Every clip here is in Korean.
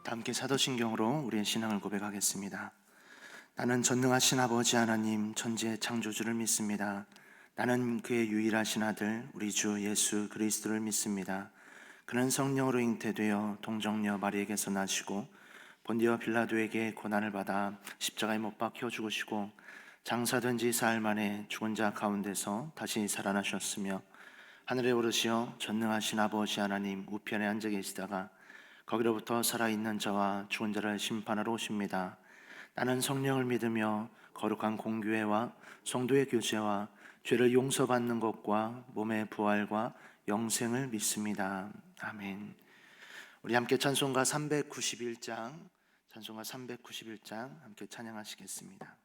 함께 사도신경으로 우리의 신앙을 고백하겠습니다. 나는 전능하신 아버지 하나님 천지의 창조주를 믿습니다. 나는 그의 유일하신 아들 우리 주 예수 그리스도를 믿습니다. 그는 성령으로 잉태되어 동정녀 마리에게서 나시고 본디오 빌라도에게 고난을 받아 십자가에 못 박혀 죽으시고 장사된 지 사흘 만에 죽은 자 가운데서 다시 살아나셨으며 하늘에 오르시어 전능하신 아버지 하나님 우편에 앉아 계시다가 거기로부터 살아있는 자와 죽은 자를 심판하러 오십니다. 나는 성령을 믿으며 거룩한 공교회와 성도의 교제와 죄를 용서받는 것과 몸의 부활과 영생을 믿습니다. 아멘. 우리 함께 찬송가 391장 함께 찬양하시겠습니다.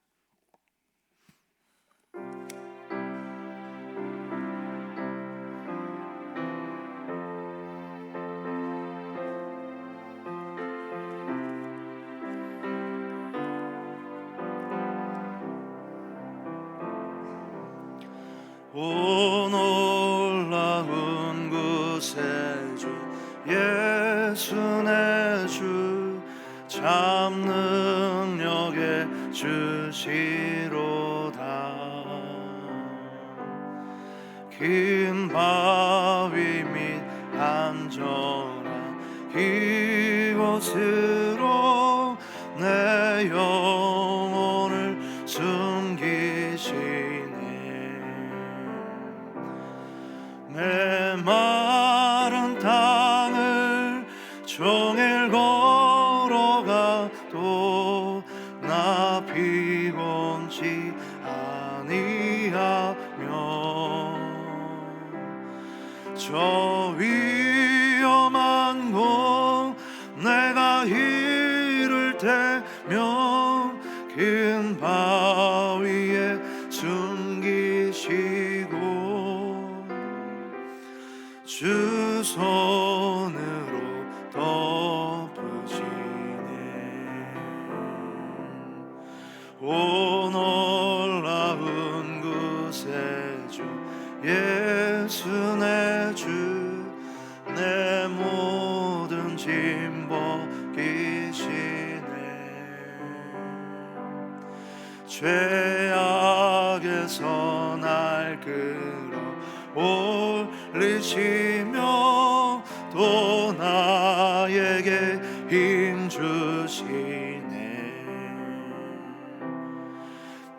오 놀라운 구세주 예수 내 주 참 능력의 주시로다. 긴 바위 및 안전한 이곳으로 내 영혼을 숨기시네. 메마른 땅을 종일 걸어가도 나 피곤치 아니하며 저 위험한 곳 내가 이를 때며 긴 바위에 숨기시고 주 손으로 덮으시네. 오 놀라운 구세주 예수 내 주 내 모든 짐 벗기시네. 죄악에서 날 끌어 올리시며 또 나에게 힘 주시네.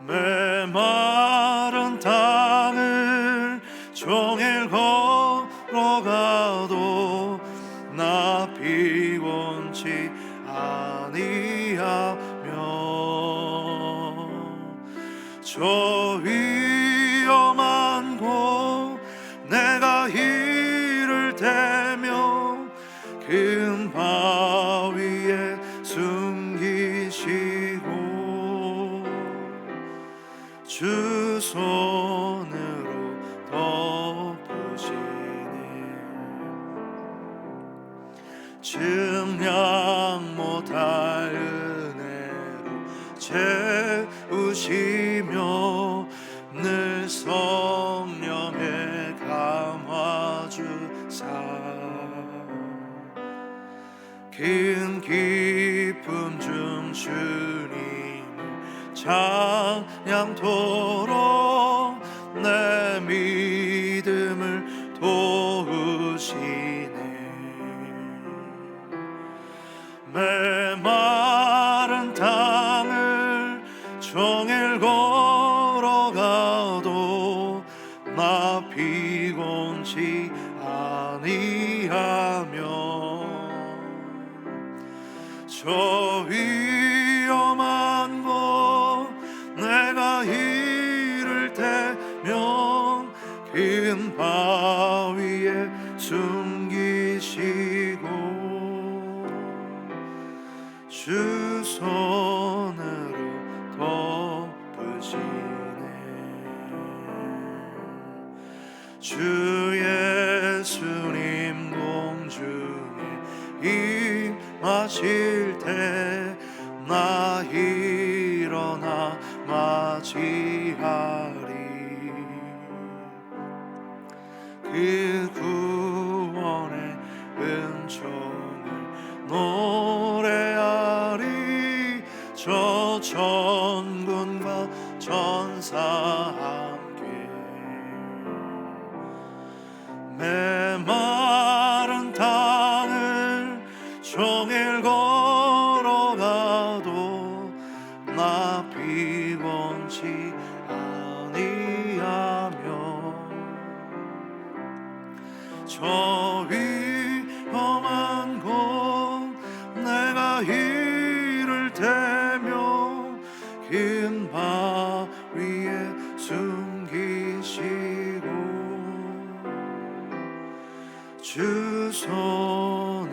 메마른 땅을 종일 걸어가도 나 피곤치 아니하며 저 위험한 곳 내가 이를 때며 큰 바위에 숨기시고 주 손으로 덮으시네. 증량 못할 은혜로 채우시며 늘 성령의 감화 주사 긴 기쁨 중 주님을 찬양토록 내 믿음을 도우시네. 메마른 땅을 종일 걸어가도 나 피곤치 아니하며 저 위험한 곳 내가 이를 때면 긴 바위에 숨기시고 주 손으로 덮으시네. 주 예수님 공중에 임하실 때 나 일어나 맞이하리. 그 구원의 은총을 노래 전군과 전사 함께 메마른 땅을 종일 걸어가도 나 피곤치 아니하며 저 위험한 곳 내가 이를 대며 긴 바 위에 숨기시고 주 손으로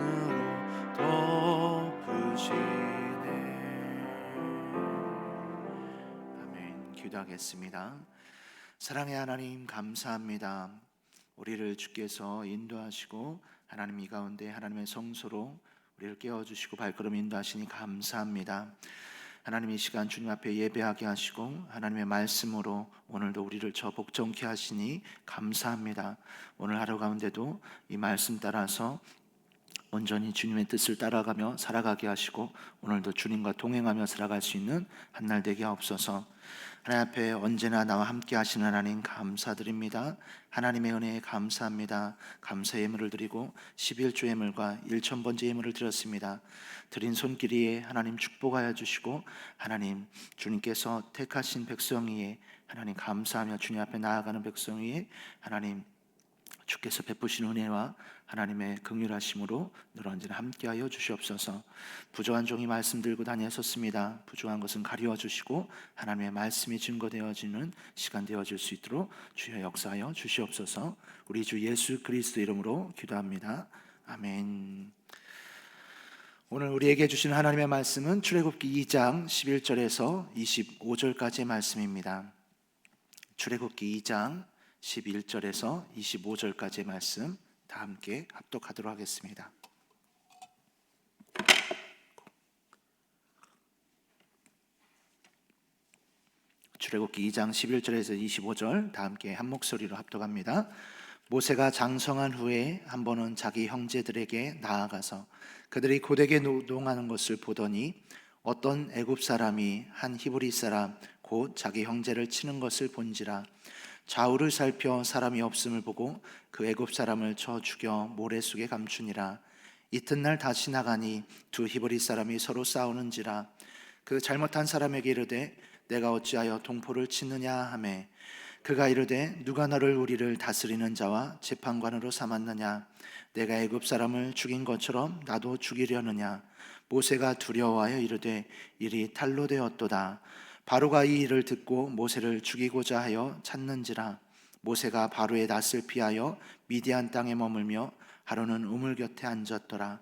덮으시네. 아멘. 기도하겠습니다. 사랑의 하나님, 감사합니다. 우리를 주께서 인도하시고 하나님 이 가운데 하나님의 성소로 우리를 깨워주시고 발걸음 인도하시니 감사합니다. 하나님 이 시간 주님 앞에 예배하게 하시고 하나님의 말씀으로 오늘도 우리를 저 복종케 하시니 감사합니다. 오늘 하루 가운데도 이 말씀 따라서 온전히 주님의 뜻을 따라가며 살아가게 하시고 오늘도 주님과 동행하며 살아갈 수 있는 한날 되게 하옵소서. 하나님 앞에 언제나 나와 함께 하시는 하나님 감사드립니다. 하나님의 은혜에 감사합니다. 감사 예물을 드리고 11조 예물과 1,000번째 예물을 드렸습니다. 드린 손길이에 하나님 축복하여 주시고 하나님 주님께서 택하신 백성이에 하나님 감사하며 주님 앞에 나아가는 백성이에 하나님 주께서 베푸신 은혜와 하나님의 긍휼하심으로 늘 언제나 함께하여 주시옵소서. 부족한 종이 말씀 들고 다녔었습니다. 부족한 것은 가리워 주시고 하나님의 말씀이 증거되어지는 시간 되어질 수 있도록 주여 역사하여 주시옵소서. 우리 주 예수 그리스도 이름으로 기도합니다. 아멘. 오늘 우리에게 주신 하나님의 말씀은 출애굽기 2장 11절에서 25절까지의 말씀입니다. 출애굽기 2장 11절에서 25절까지의 말씀 다 함께 합독하도록 하겠습니다. 출애굽기 2장 11절에서 25절 다 함께 한 목소리로 합독합니다. 모세가 장성한 후에 한 번은 자기 형제들에게 나아가서 그들이 고되게 노동하는 것을 보더니 어떤 애굽 사람이 한 히브리 사람 곧 자기 형제를 치는 것을 본지라. 좌우를 살펴 사람이 없음을 보고 그 애굽 사람을 쳐 죽여 모래 속에 감추니라. 이튿날 다시 나가니 두 히브리 사람이 서로 싸우는지라. 그 잘못한 사람에게 이르되 내가 어찌하여 동포를 치느냐 하매 그가 이르되 누가 너를 우리를 다스리는 자와 재판관으로 삼았느냐. 내가 애굽 사람을 죽인 것처럼 나도 죽이려느냐. 모세가 두려워하여 이르되 일이 탈로 되었도다. 바로가 이 일을 듣고 모세를 죽이고자 하여 찾는지라. 모세가 바로의 낯을 피하여 미디안 땅에 머물며 하루는 우물 곁에 앉았더라.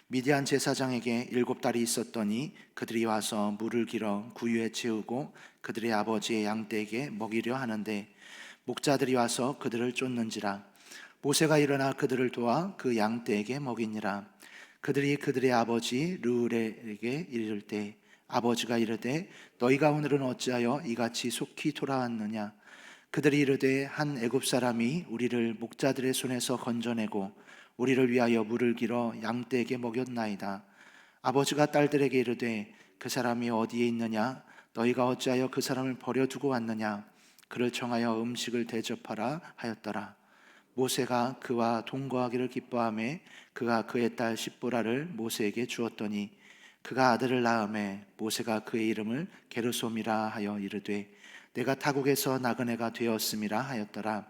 미디안 제사장에게 7달이 있었더니 그들이 와서 물을 길어 구유에 채우고 그들의 아버지의 양떼에게 먹이려 하는데 목자들이 와서 그들을 쫓는지라. 모세가 일어나 그들을 도와 그 양떼에게 먹이니라. 그들이 그들의 아버지 르우엘에게 이를 때 아버지가 이르되 너희가 오늘은 어찌하여 이같이 속히 돌아왔느냐. 그들이 이르되 한 애굽 사람이 우리를 목자들의 손에서 건져내고 우리를 위하여 물을 길어 양떼에게 먹였나이다. 아버지가 딸들에게 이르되 그 사람이 어디에 있느냐. 너희가 어찌하여 그 사람을 버려두고 왔느냐. 그를 청하여 음식을 대접하라 하였더라. 모세가 그와 동거하기를 기뻐하며 그가 그의 딸 십보라를 모세에게 주었더니 그가 아들을 낳음에 모세가 그의 이름을 게르솜이라 하여 이르되 내가 타국에서 나그네가 되었음이라 하였더라.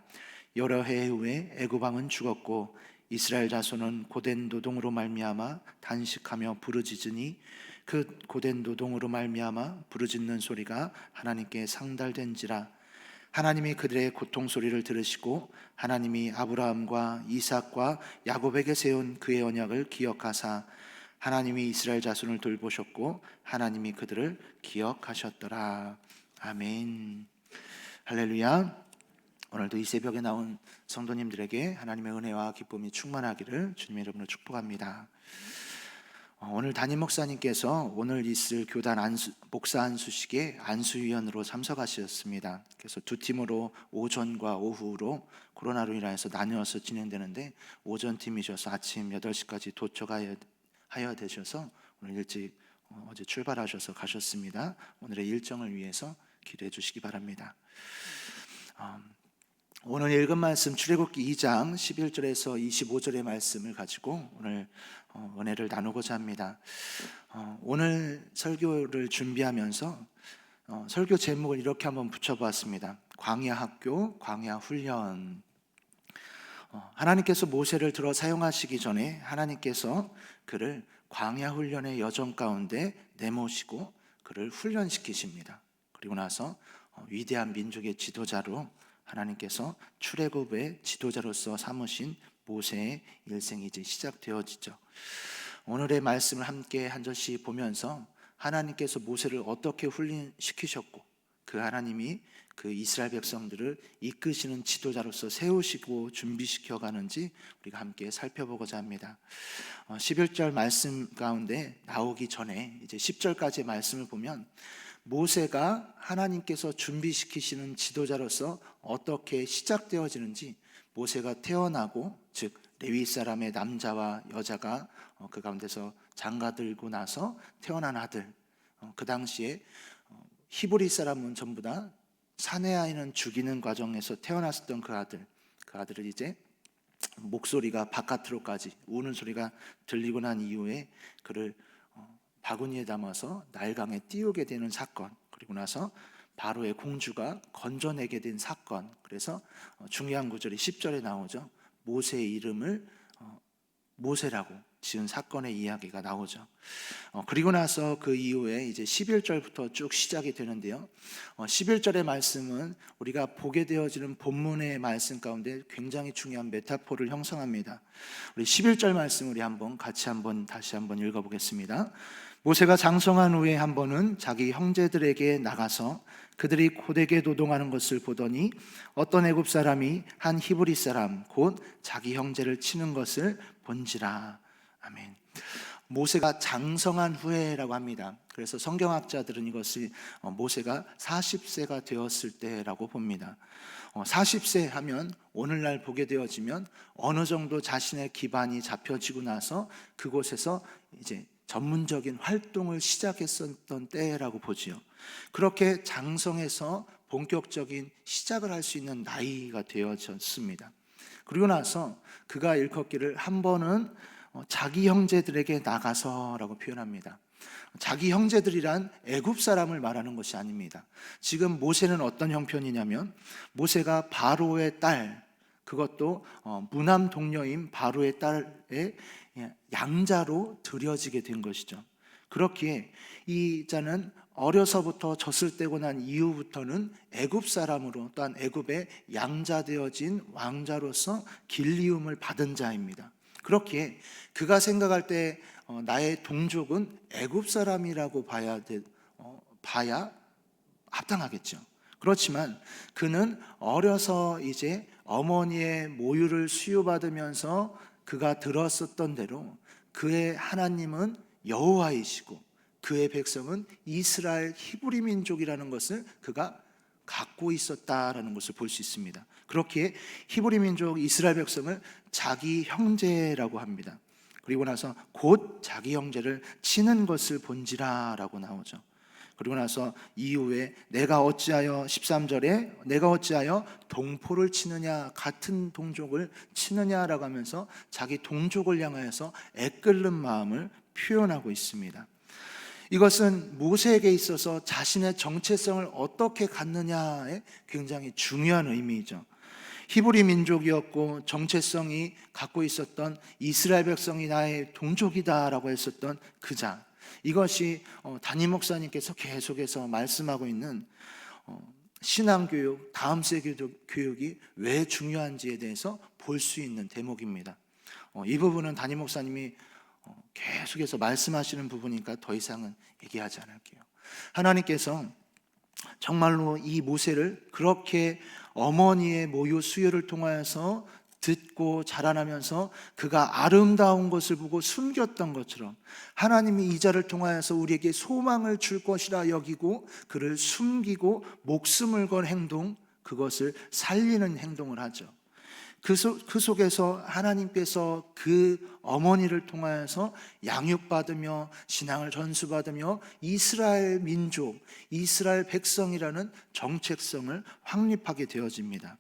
여러 해 후에 애굽 왕은 죽었고 이스라엘 자손은 고된 노동으로 말미암아 단식하며 부르짖으니 그 고된 노동으로 말미암아 부르짖는 소리가 하나님께 상달된지라. 하나님이 그들의 고통 소리를 들으시고 하나님이 아브라함과 이삭과 야곱에게 세운 그의 언약을 기억하사 하나님이 이스라엘 자손을 돌보셨고 하나님이 그들을 기억하셨더라. 아멘. 할렐루야. 오늘도 이 새벽에 나온 성도님들에게 하나님의 은혜와 기쁨이 충만하기를 주님의 이름으로 축복합니다. 오늘 담임 목사님께서 오늘 있을 교단 목사 안수식에 안수위원으로 참석하셨습니다. 그래서 두 팀으로 오전과 오후로 코로나로 인해서 나뉘어서 진행되는데 오전 팀이셔서 아침 8시까지 도착하여 되셔서 오늘 일찍 어제 출발하셔서 가셨습니다. 오늘의 일정을 위해서 기도해 주시기 바랍니다. 오늘 읽은 말씀 출애굽기 2장 11절에서 25절의 말씀을 가지고 오늘 은혜를 나누고자 합니다. 오늘 설교를 준비하면서 설교 제목을 이렇게 한번 붙여보았습니다. 광야 학교, 광야 훈련. 하나님께서 모세를 들어 사용하시기 전에 하나님께서 그를 광야 훈련의 여정 가운데 내모시고 그를 훈련시키십니다. 그리고 나서 위대한 민족의 지도자로 하나님께서 출애굽의 지도자로서 삼으신 모세의 일생이 이제 시작되어지죠. 오늘의 말씀을 함께 한 절씩 보면서 하나님께서 모세를 어떻게 훈련시키셨고 그 하나님이 그 이스라엘 백성들을 이끄시는 지도자로서 세우시고 준비시켜 가는지 우리가 함께 살펴보고자 합니다. 11절 말씀 가운데 나오기 전에 이제 10절까지의 말씀을 보면 모세가 하나님께서 준비시키시는 지도자로서 어떻게 시작되어지는지, 모세가 태어나고 즉 레위 사람의 남자와 여자가 그 가운데서 장가들고 나서 태어난 아들, 그 당시에 히브리 사람은 전부 다 사내 아이는 죽이는 과정에서 태어났었던 그 아들을 이제 목소리가 바깥으로까지 우는 소리가 들리고 난 이후에 그를 바구니에 담아서 나일강에 띄우게 되는 사건, 그리고 나서 바로의 공주가 건져내게 된 사건. 그래서 중요한 구절이 10절에 나오죠. 모세의 이름을 모세라고 지은 사건의 이야기가 나오죠. 그리고 나서 그 이후에 이제 11절부터 쭉 시작이 되는데요. 11절의 말씀은 우리가 보게 되어지는 본문의 말씀 가운데 굉장히 중요한 메타포를 형성합니다. 우리 11절 말씀 우리 다시 한번 읽어보겠습니다. 모세가 장성한 후에 한 번은 자기 형제들에게 나가서 그들이 고되게 노동하는 것을 보더니 어떤 애굽 사람이 한 히브리 사람 곧 자기 형제를 치는 것을 본지라. 아멘. 모세가 장성한 후에라고 합니다. 그래서 성경학자들은 이것을 모세가 40세가 되었을 때라고 봅니다. 40세 하면 오늘날 보게 되어지면 어느 정도 자신의 기반이 잡혀지고 나서 그곳에서 이제 전문적인 활동을 시작했었던 때라고 보지요. 그렇게 장성해서 본격적인 시작을 할 수 있는 나이가 되어졌습니다. 그리고 나서 그가 일컫기를 한 번은 자기 형제들에게 나가서라고 표현합니다. 자기 형제들이란 애굽 사람을 말하는 것이 아닙니다. 지금 모세는 어떤 형편이냐면 모세가 바로의 딸, 그것도 무남 동녀인 바로의 딸의 양자로 들여지게 된 것이죠. 그렇기에 이 자는 어려서부터 젖을 떼고 난 이후부터는 애굽 사람으로 또한 애굽의 양자 되어진 왕자로서 길리움을 받은 자입니다. 그렇기에 그가 생각할 때 나의 동족은 애굽 사람이라고 봐야 합당하겠죠. 그렇지만 그는 어려서 이제 어머니의 모유를 수유받으면서 그가 들었었던 대로 그의 하나님은 여호와이시고 그의 백성은 이스라엘 히브리 민족이라는 것을 그가 갖고 있었다라는 것을 볼 수 있습니다. 그렇기에 히브리 민족 이스라엘 백성을 자기 형제라고 합니다. 그리고 나서 곧 자기 형제를 치는 것을 본지라라고 나오죠. 그리고 나서 이후에 내가 어찌하여 13절에 내가 어찌하여 동포를 치느냐, 같은 동족을 치느냐라고 하면서 자기 동족을 향하여서 애끓는 마음을 표현하고 있습니다. 이것은 모세에게 있어서 자신의 정체성을 어떻게 갖느냐에 굉장히 중요한 의미이죠. 히브리 민족이었고 정체성이 갖고 있었던 이스라엘 백성이 나의 동족이다라고 했었던 그 자, 이것이 담임 목사님께서 계속해서 말씀하고 있는 신앙교육, 다음 세대 교육이 왜 중요한지에 대해서 볼 수 있는 대목입니다. 이 부분은 담임 목사님이 계속해서 말씀하시는 부분이니까 더 이상은 얘기하지 않을게요. 하나님께서 정말로 이 모세를 그렇게 어머니의 모유 수유를 통하여서 듣고 자라나면서 그가 아름다운 것을 보고 숨겼던 것처럼 하나님이 이 자를 통하여서 우리에게 소망을 줄 것이라 여기고 그를 숨기고 목숨을 건 행동, 그것을 살리는 행동을 하죠. 그 속에서 하나님께서 그 어머니를 통하여서 양육받으며 신앙을 전수받으며 이스라엘 민족, 이스라엘 백성이라는 정체성을 확립하게 되어집니다.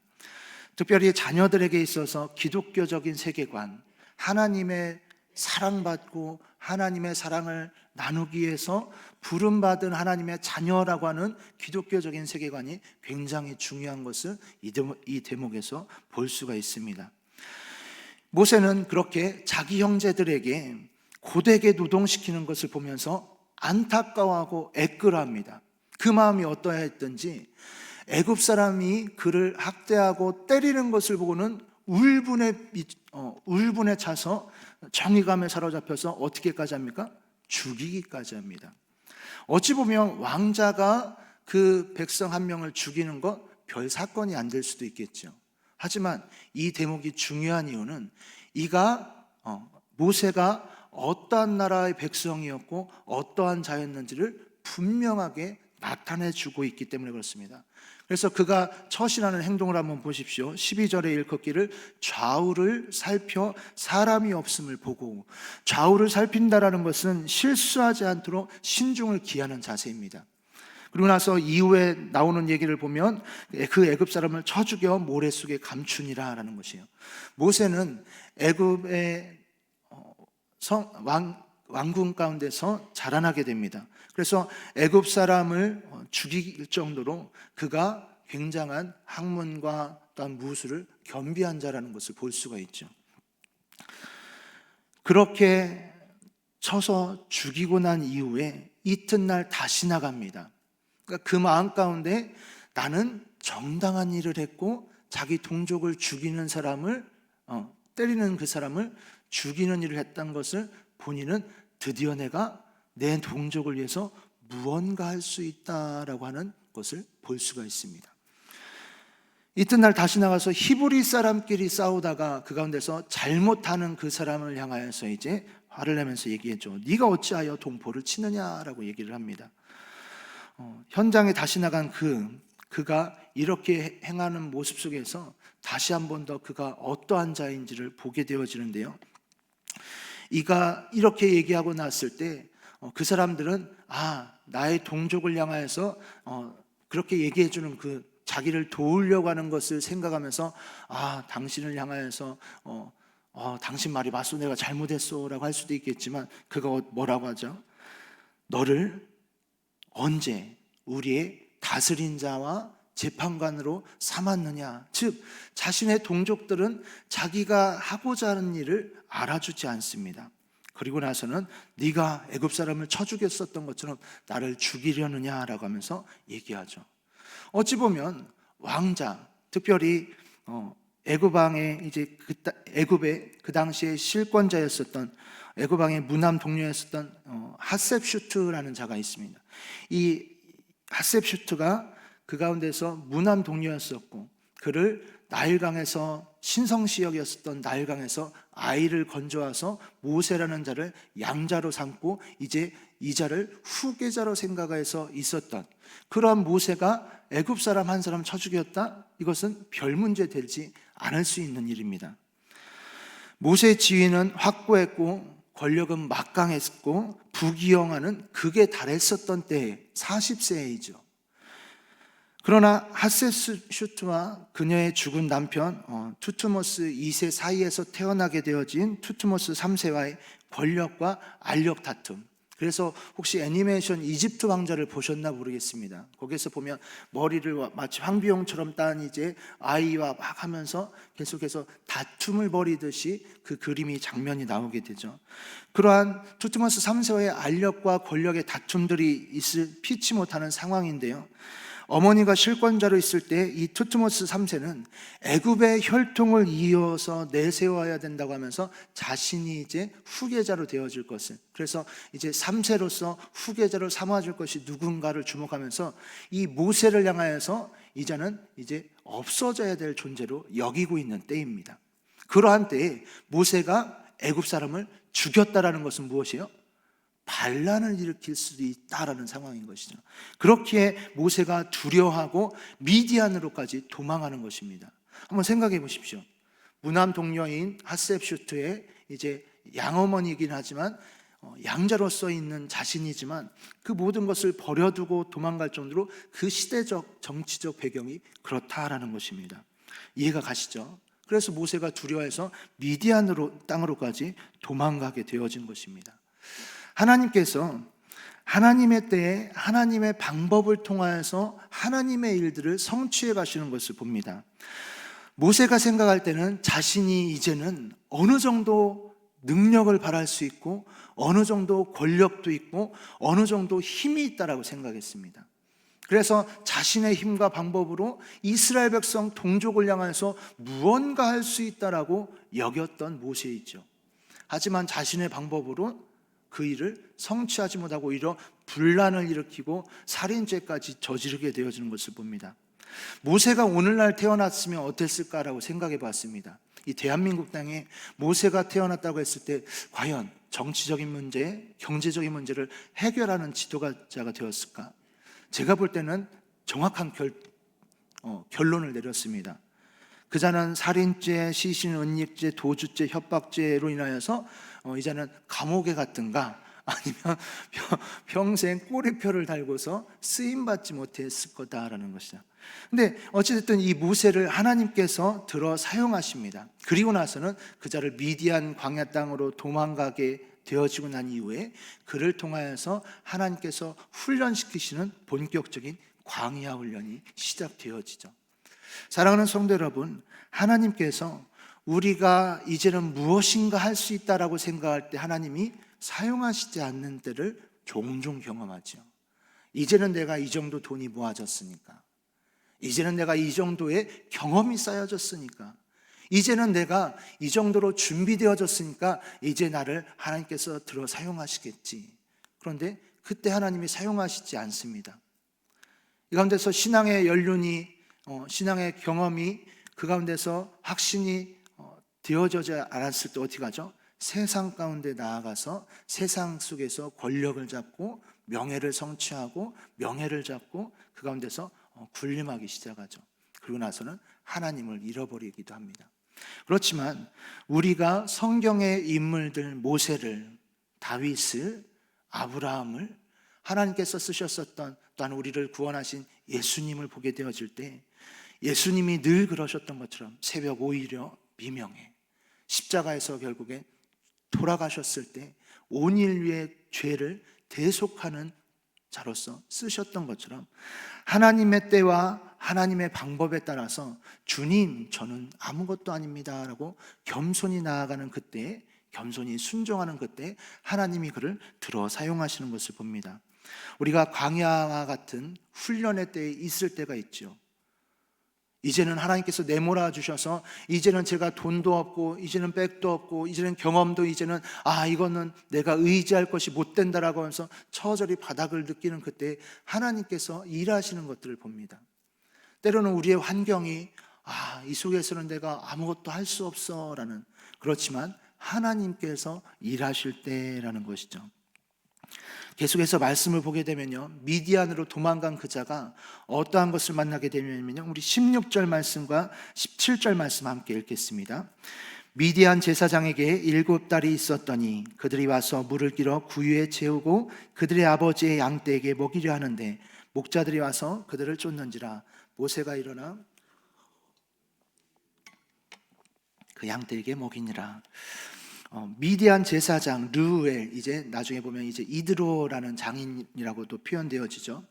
특별히 자녀들에게 있어서 기독교적인 세계관, 하나님의 사랑받고 하나님의 사랑을 나누기 위해서 부름받은 하나님의 자녀라고 하는 기독교적인 세계관이 굉장히 중요한 것을 이 대목에서 볼 수가 있습니다. 모세는 그렇게 자기 형제들에게 고되게 노동시키는 것을 보면서 안타까워하고 애끌합니다. 그 마음이 어떠해야 했던지 애굽 사람이 그를 학대하고 때리는 것을 보고는 울분에 차서 정의감에 사로잡혀서 어떻게까지 합니까? 죽이기까지 합니다. 어찌 보면 왕자가 그 백성 한 명을 죽이는 것 별 사건이 안 될 수도 있겠죠. 하지만 이 대목이 중요한 이유는 모세가 어떠한 나라의 백성이었고 어떠한 자였는지를 분명하게 나타내 주고 있기 때문에 그렇습니다. 그래서 그가 처신하는 행동을 한번 보십시오. 12절에 일컫기를 좌우를 살펴 사람이 없음을 보고, 좌우를 살핀다라는 것은 실수하지 않도록 신중을 기하는 자세입니다. 그리고 나서 이후에 나오는 얘기를 보면 그 애굽 사람을 쳐 죽여 모래 속에 감추니라 라는 것이에요. 모세는 애굽의 왕궁 가운데서 자라나게 됩니다. 그래서 애굽 사람을 죽일 정도로 그가 굉장한 학문과 또한 무술을 겸비한 자라는 것을 볼 수가 있죠. 그렇게 쳐서 죽이고 난 이후에 이튿날 다시 나갑니다. 그러니까 그 마음 가운데 나는 정당한 일을 했고 자기 동족을 죽이는 사람을 때리는 그 사람을 죽이는 일을 했다는 것을 본인은 드디어 내가 내 동족을 위해서 무언가 할 수 있다라고 하는 것을 볼 수가 있습니다. 이튿날 다시 나가서 히브리 사람끼리 싸우다가 그 가운데서 잘못하는 그 사람을 향하여서 이제 화를 내면서 얘기했죠. 네가 어찌하여 동포를 치느냐라고 얘기를 합니다. 현장에 다시 나간 그가 이렇게 행하는 모습 속에서 다시 한 번 더 그가 어떠한 자인지를 보게 되어지는데요. 이가 이렇게 얘기하고 났을 때 그 사람들은 나의 동족을 향하여서 그렇게 얘기해주는 그 자기를 도우려고 하는 것을 생각하면서 당신을 향하여서 당신 말이 맞소, 내가 잘못했소 라고 할 수도 있겠지만 그가 뭐라고 하죠? 너를 언제 우리의 다스린 자와 재판관으로 삼았느냐. 즉 자신의 동족들은 자기가 하고자 하는 일을 알아주지 않습니다. 그리고 나서는 네가 애굽 사람을 쳐 죽였었던 것처럼 나를 죽이려느냐라고 하면서 얘기하죠. 어찌 보면 왕자, 특별히 애굽 왕의 이제 애굽의 그 당시에 실권자였었던 애굽 왕의 무남 동료였었던 핫셉슈트라는 자가 있습니다. 이 핫셉슈트가 그 가운데서 무남 동료였었고 그를 나일강에서 신성시 여겼었던 나일강에서 아이를 건져와서 모세라는 자를 양자로 삼고 이제 이 자를 후계자로 생각해서 있었던 그러한 모세가 애굽 사람 한 사람 쳐 죽였다? 이것은 별 문제 되지 않을 수 있는 일입니다. 모세의 지위는 확고했고 권력은 막강했고 부귀영화는 극에 달했었던 때에 40세이죠. 그러나 핫셋슈트와 그녀의 죽은 남편 투트모스 2세 사이에서 태어나게 되어진 투트모스 3세와의 권력과 알력 다툼. 그래서 혹시 애니메이션 이집트 왕자를 보셨나 모르겠습니다. 거기서 보면 머리를 마치 황비용처럼 딴 이제 아이와 막 하면서 계속해서 다툼을 벌이듯이 그 그림이 장면이 나오게 되죠. 그러한 투트모스 3세와의 알력과 권력의 다툼들이 있을 피치 못하는 상황인데요. 어머니가 실권자로 있을 때 이 투트모스 3세는 애굽의 혈통을 이어서 내세워야 된다고 하면서 자신이 이제 후계자로 되어질 것을, 그래서 이제 3세로서 후계자로 삼아줄 것이 누군가를 주목하면서 이 모세를 향하여서 이자는 이제 없어져야 될 존재로 여기고 있는 때입니다. 그러한 때에 모세가 애굽 사람을 죽였다라는 것은 무엇이에요? 반란을 일으킬 수도 있다라는 상황인 것이죠. 그렇기에 모세가 두려워하고 미디안으로까지 도망하는 것입니다. 한번 생각해 보십시오. 무남 동료인 핫셉슈트의 이제 양어머니이긴 하지만 양자로서 있는 자신이지만 그 모든 것을 버려두고 도망갈 정도로 그 시대적 정치적 배경이 그렇다라는 것입니다. 이해가 가시죠? 그래서 모세가 두려워해서 미디안으로 땅으로까지 도망가게 되어진 것입니다. 하나님께서 하나님의 때에 하나님의 방법을 통하여서 하나님의 일들을 성취해 가시는 것을 봅니다. 모세가 생각할 때는 자신이 이제는 어느 정도 능력을 발할 수 있고 어느 정도 권력도 있고 어느 정도 힘이 있다라고 생각했습니다. 그래서 자신의 힘과 방법으로 이스라엘 백성 동족을 향해서 무언가 할 수 있다라고 여겼던 모세이죠. 하지만 자신의 방법으로 그 일을 성취하지 못하고 오히려 분란을 일으키고 살인죄까지 저지르게 되어지는 것을 봅니다. 모세가 오늘날 태어났으면 어땠을까라고 생각해 봤습니다. 이 대한민국 땅에 모세가 태어났다고 했을 때 과연 정치적인 문제, 경제적인 문제를 해결하는 지도자가 되었을까? 제가 볼 때는 정확한 결론을 내렸습니다. 그자는 살인죄, 시신, 은닉죄, 도주죄, 협박죄로 인하여서 이제는 감옥에 갔든가 아니면 평생 꼬리표를 달고서 쓰임받지 못했을 거다라는 것이죠. 근데 어찌됐든 이 모세를 하나님께서 들어 사용하십니다. 그리고 나서는 그자를 미디안 광야 땅으로 도망가게 되어지고 난 이후에 그를 통하여서 하나님께서 훈련시키시는 본격적인 광야 훈련이 시작되어지죠. 사랑하는 성도 여러분, 하나님께서 우리가 이제는 무엇인가 할 수 있다라고 생각할 때 하나님이 사용하시지 않는 때를 종종 경험하죠. 이제는 내가 이 정도 돈이 모아졌으니까, 이제는 내가 이 정도의 경험이 쌓여졌으니까, 이제는 내가 이 정도로 준비되어졌으니까 이제 나를 하나님께서 들어 사용하시겠지. 그런데 그때 하나님이 사용하시지 않습니다. 이 가운데서 신앙의 연륜이 신앙의 경험이 그 가운데서 확신이 되어지지 않았을 때 어떻게 하죠? 세상 가운데 나아가서 세상 속에서 권력을 잡고 명예를 성취하고 명예를 잡고 그 가운데서 군림하기 시작하죠. 그리고 나서는 하나님을 잃어버리기도 합니다. 그렇지만 우리가 성경의 인물들 모세를, 다윗을, 아브라함을 하나님께서 쓰셨었던 또한 우리를 구원하신 예수님을 보게 되어질 때 예수님이 늘 그러셨던 것처럼 새벽 오히려 미명에 십자가에서 결국에 돌아가셨을 때 온 인류의 죄를 대속하는 자로서 쓰셨던 것처럼 하나님의 때와 하나님의 방법에 따라서 주님 저는 아무것도 아닙니다 라고 겸손히 나아가는 그때에, 겸손히 순종하는 그때에 하나님이 그를 들어 사용하시는 것을 봅니다. 우리가 광야와 같은 훈련의 때에 있을 때가 있죠. 이제는 하나님께서 내몰아 주셔서 이제는 제가 돈도 없고 이제는 백도 없고 이제는 경험도 이제는 이거는 내가 의지할 것이 못 된다라고 하면서 처절히 바닥을 느끼는 그때 하나님께서 일하시는 것들을 봅니다. 때로는 우리의 환경이 이 속에서는 내가 아무것도 할 수 없어 라는, 그렇지만 하나님께서 일하실 때라는 것이죠. 계속해서 말씀을 보게 되면요, 미디안으로 도망간 그자가 어떠한 것을 만나게 되면요, 우리 16절 말씀과 17절 말씀 함께 읽겠습니다. 미디안 제사장에게 7딸이 있었더니 그들이 와서 물을 길어 구유에 채우고 그들의 아버지의 양떼에게 먹이려 하는데 목자들이 와서 그들을 쫓는지라. 모세가 일어나 그 양떼에게 먹이니라. 미디안 제사장 르우엘, 이제 나중에 보면 이제 이드로라는 장인이라고도 표현되어지죠.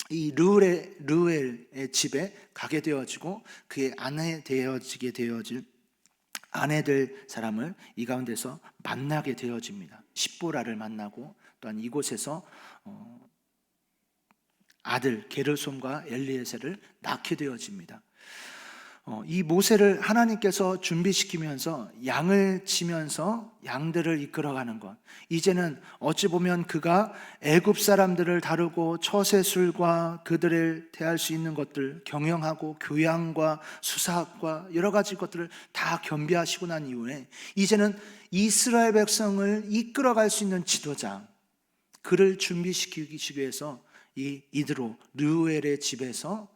이 르우엘의 집에 가게 되어지고 그의 아내 되어지게 되어질 아내들 사람을 이 가운데서 만나게 되어집니다. 십보라를 만나고 또한 이곳에서 아들 게르솜과 엘리에셀을 낳게 되어집니다. 이 모세를 하나님께서 준비시키면서 양을 치면서 양들을 이끌어가는 것, 이제는 어찌 보면 그가 애굽 사람들을 다루고 처세술과 그들을 대할 수 있는 것들, 경영하고 교양과 수사학과 여러 가지 것들을 다 겸비하시고 난 이후에 이제는 이스라엘 백성을 이끌어갈 수 있는 지도자, 그를 준비시키기 위해서 이 이드로 르우엘의 집에서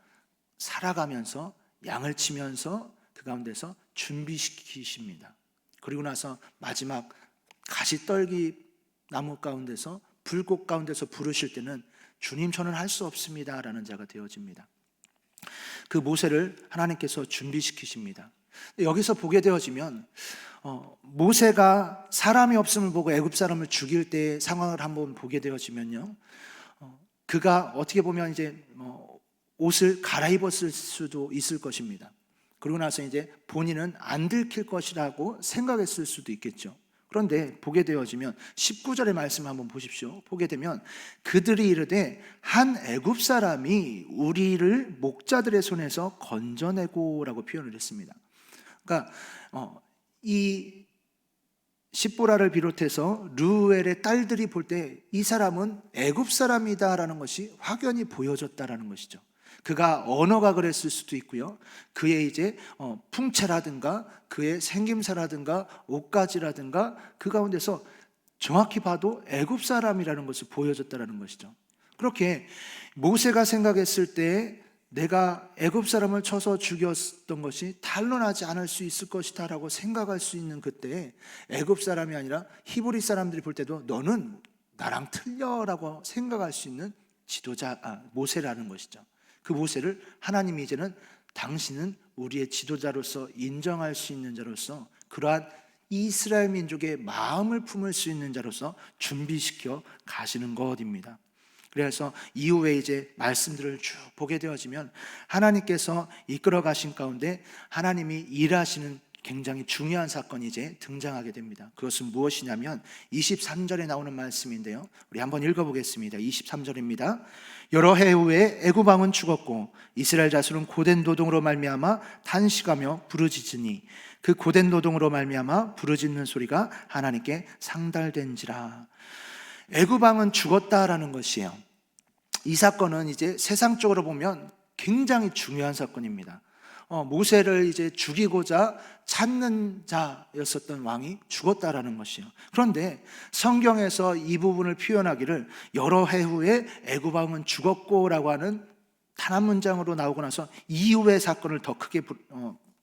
살아가면서 양을 치면서 그 가운데서 준비시키십니다. 그리고 나서 마지막 가시떨기 나무 가운데서 불꽃 가운데서 부르실 때는 주님 저는 할 수 없습니다 라는 자가 되어집니다. 그 모세를 하나님께서 준비시키십니다. 여기서 보게 되어지면 모세가 사람이 없음을 보고 애굽 사람을 죽일 때의 상황을 한번 보게 되어지면요, 그가 어떻게 보면 이제 옷을 갈아입었을 수도 있을 것입니다. 그러고 나서 이제 본인은 안 들킬 것이라고 생각했을 수도 있겠죠. 그런데 보게 되어지면 19절의 말씀 한번 보십시오. 보게 되면 그들이 이르되 한 애굽 사람이 우리를 목자들의 손에서 건져내고라고 표현을 했습니다. 그러니까 이 십보라를 비롯해서 르우엘의 딸들이 볼 때 이 사람은 애굽 사람이다라는 것이 확연히 보여졌다라는 것이죠. 그가 언어가 그랬을 수도 있고요, 그의 이제 풍채라든가 그의 생김새라든가 옷가지라든가 그 가운데서 정확히 봐도 애굽 사람이라는 것을 보여줬다라는 것이죠. 그렇게 모세가 생각했을 때 내가 애굽 사람을 쳐서 죽였던 것이 탄론하지 않을 수 있을 것이다 라고 생각할 수 있는 그때에 애굽 사람이 아니라 히브리 사람들이 볼 때도 너는 나랑 틀려 라고 생각할 수 있는 지도자 모세라는 것이죠. 그 모세를 하나님이 이제는 당신은 우리의 지도자로서 인정할 수 있는 자로서 그러한 이스라엘 민족의 마음을 품을 수 있는 자로서 준비시켜 가시는 것입니다. 그래서 이후에 이제 말씀들을 쭉 보게 되어지면 하나님께서 이끌어 가신 가운데 하나님이 일하시는 굉장히 중요한 사건이 이제 등장하게 됩니다. 그것은 무엇이냐면 23절에 나오는 말씀인데요, 우리 한번 읽어보겠습니다. 23절입니다. 여러 해 후에 애굽 왕은 죽었고 이스라엘 자손은 고된 노동으로 말미암아 탄식하며 부르짖으니 그 고된 노동으로 말미암아 부르짖는 소리가 하나님께 상달된지라. 애굽 왕은 죽었다라는 것이에요. 이 사건은 이제 세상적으로 보면 굉장히 중요한 사건입니다. 모세를 이제 죽이고자 찾는 자였었던 왕이 죽었다라는 것이에요. 그런데 성경에서 이 부분을 표현하기를 여러 해 후에 애굽 왕은 죽었고라고 하는 단 한 문장으로 나오고 나서 이후의 사건을 더 크게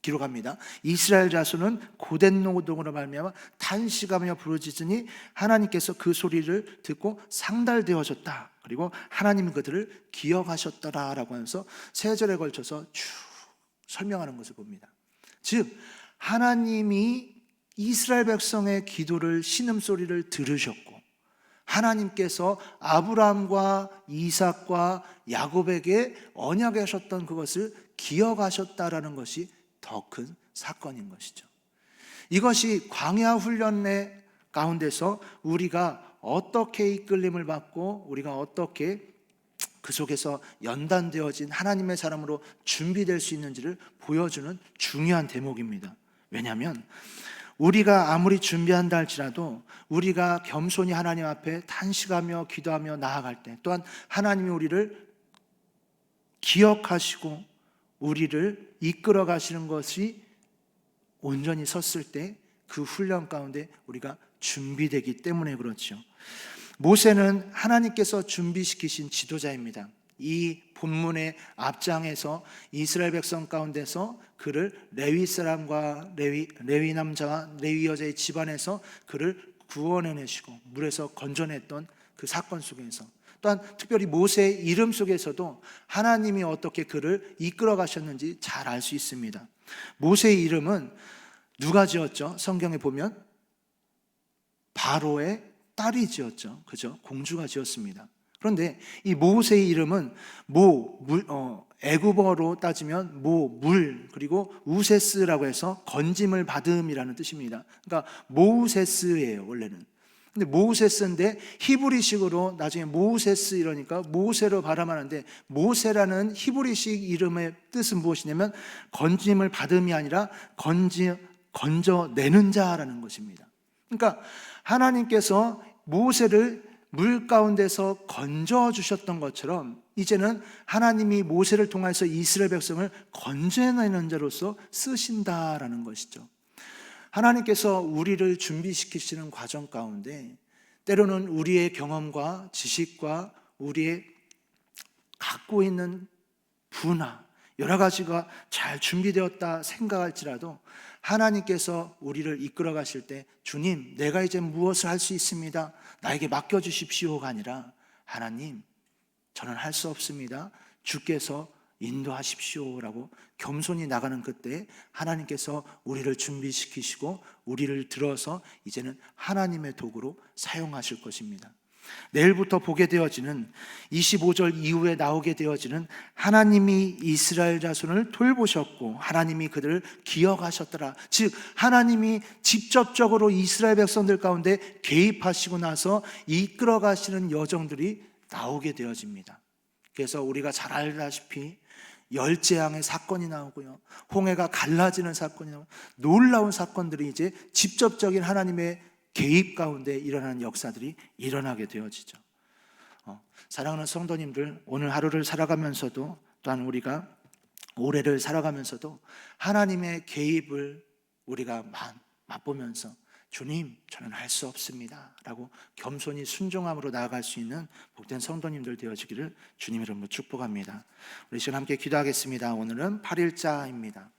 기록합니다. 이스라엘 자손은 고된 노동으로 말미암아 탄식하며 부르짖으니 하나님께서 그 소리를 듣고 상달되어졌다. 그리고 하나님은 그들을 기억하셨더라라고 하면서 세 절에 걸쳐서 쭉 설명하는 것을 봅니다. 즉 하나님이 이스라엘 백성의 기도를 신음소리를 들으셨고 하나님께서 아브라함과 이삭과 야곱에게 언약하셨던 그것을 기억하셨다라는 것이 더 큰 사건인 것이죠. 이것이 광야 훈련의 가운데서 우리가 어떻게 이끌림을 받고 우리가 어떻게 그 속에서 연단되어진 하나님의 사람으로 준비될 수 있는지를 보여주는 중요한 대목입니다. 왜냐하면 우리가 아무리 준비한다 할지라도 우리가 겸손히 하나님 앞에 탄식하며 기도하며 나아갈 때 또한 하나님이 우리를 기억하시고 우리를 이끌어 가시는 것이 온전히 섰을 때 그 훈련 가운데 우리가 준비되기 때문에 그렇죠. 모세는 하나님께서 준비시키신 지도자입니다. 이 본문의 앞장에서 이스라엘 백성 가운데서 그를 레위 사람과 레위 남자와 레위 여자의 집안에서 그를 구원해내시고 물에서 건져냈던 그 사건 속에서 또한 특별히 모세의 이름 속에서도 하나님이 어떻게 그를 이끌어 가셨는지 잘 알 수 있습니다. 모세의 이름은 누가 지었죠? 성경에 보면 바로의 딸이 지었죠. 그죠? 공주가 지었습니다. 그런데 이 모세의 이름은 애굽어로 따지면 물, 그리고 우세스라고 해서 건짐을 받음이라는 뜻입니다. 그러니까 모우세스예요, 원래는. 근데 모우세스인데 히브리식으로 나중에 모우세스 이러니까 모세로 발음하는데 모세라는 히브리식 이름의 뜻은 무엇이냐면 건짐을 받음이 아니라 건져내는 자라는 것입니다. 그러니까 하나님께서 모세를 물 가운데서 건져주셨던 것처럼 이제는 하나님이 모세를 통해서 이스라엘 백성을 건져내는 자로서 쓰신다라는 것이죠. 하나님께서 우리를 준비시키시는 과정 가운데 때로는 우리의 경험과 지식과 우리의 갖고 있는 분화 여러 가지가 잘 준비되었다 생각할지라도 하나님께서 우리를 이끌어 가실 때 주님, 내가 이제 무엇을 할 수 있습니다, 나에게 맡겨 주십시오가 아니라 하나님, 저는 할 수 없습니다, 주께서 인도하십시오라고 겸손히 나가는 그때 하나님께서 우리를 준비시키시고 우리를 들어서 이제는 하나님의 도구로 사용하실 것입니다. 내일부터 보게 되어지는 25절 이후에 나오게 되어지는 하나님이 이스라엘 자손을 돌보셨고 하나님이 그들을 기억하셨더라. 즉 하나님이 직접적으로 이스라엘 백성들 가운데 개입하시고 나서 이끌어 가시는 여정들이 나오게 되어집니다. 그래서 우리가 잘 알다시피 열재앙의 사건이 나오고요, 홍해가 갈라지는 사건이 나오고 놀라운 사건들이 이제 직접적인 하나님의 개입 가운데 일어나는 역사들이 일어나게 되어지죠. 사랑하는 성도님들, 오늘 하루를 살아가면서도 또한 우리가 올해를 살아가면서도 하나님의 개입을 우리가 맛보면서 주님, 저는 할 수 없습니다 라고 겸손히 순종함으로 나아갈 수 있는 복된 성도님들 되어지기를 주님 이름으로 축복합니다. 우리 시간 함께 기도하겠습니다. 오늘은 8일자입니다.